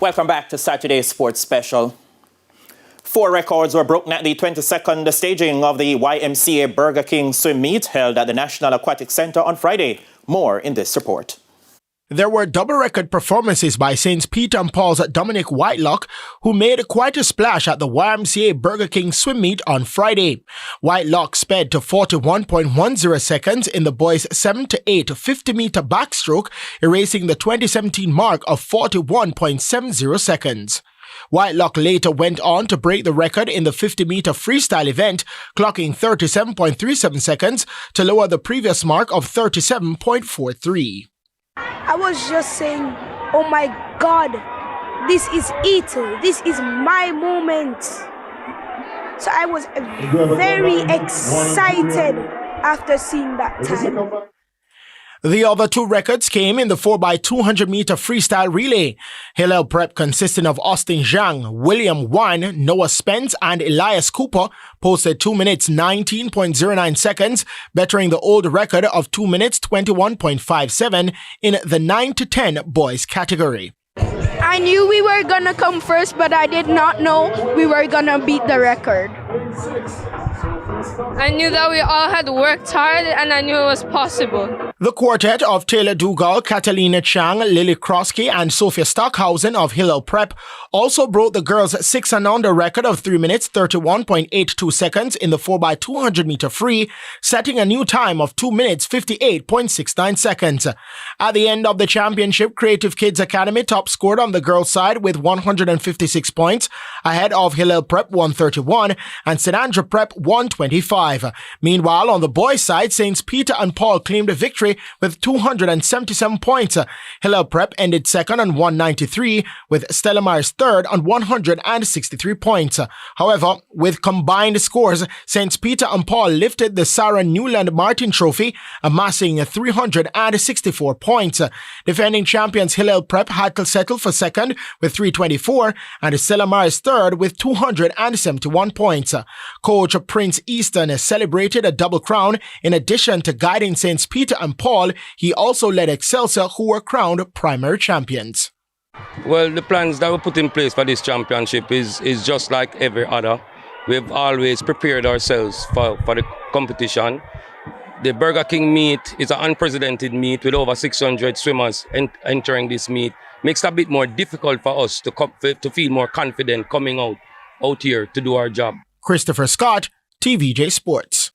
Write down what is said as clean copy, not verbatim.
Welcome back to Saturday's Sports Special. 4 records were broken at the 22nd staging of the YMCA Burger King swim meet held at the National Aquatic Center on Friday. More in this report. There were double record performances by St. Peter and Paul's Dominic Whitelock, who made quite a splash at the YMCA Burger King swim meet on Friday. Whitelock sped to 41.10 seconds in the boys' 7 to 8 50-meter backstroke, erasing the 2017 mark of 41.70 seconds. Whitelock later went on to break the record in the 50-meter freestyle event, clocking 37.37 seconds to lower the previous mark of 37.43. I was just saying, oh my God, this is it. This is my moment. So I was very excited after seeing that time. The other 2 records came in the 4x200-meter freestyle relay. Hillel Prep, consisting of Austin Zhang, William Wan, Noah Spence, and Elias Cooper, posted 2 minutes 19.09 seconds, bettering the old record of 2 minutes 21.57 in the 9 to 10 boys category. I knew we were gonna come first, but I did not know we were gonna beat the record. I knew that we all had worked hard, and I knew it was possible. The quartet of Taylor Dugal, Catalina Chang, Lily Kroski, and Sophia Stockhausen of Hillel Prep also broke the girls' 6 and under record of 3 minutes 31.82 seconds in the 4x200-meter free, setting a new time of 2 minutes 58.69 seconds. At the end of the championship, Creative Kids Academy top scored on the girls' side with 156 points, ahead of Hillel Prep 131 and St. Andrew Prep 125. Meanwhile, on the boys' side, St. Peter and Paul claimed a victory with 277 points. Hillel Prep ended second on 193, with Stella Myers third on 163 points. However, with combined scores, St. Peter and Paul lifted the Sarah Newland Martin Trophy, amassing 364 points. Defending champions Hillel Prep had to settle for second with 324, and Stella Myers third with 271 points. Coach Prince Easton celebrated a double crown. In addition to guiding St. Peter and Paul, he also led Excelsior, who were crowned primary champions. Well, the plans that we put in place for this championship is just like every other. We've always prepared ourselves for the competition. The Burger King meet is an unprecedented meet with over 600 swimmers entering this meet. Makes it a bit more difficult for us to feel more confident coming out here to do our job. Christopher Scott, TVJ Sports.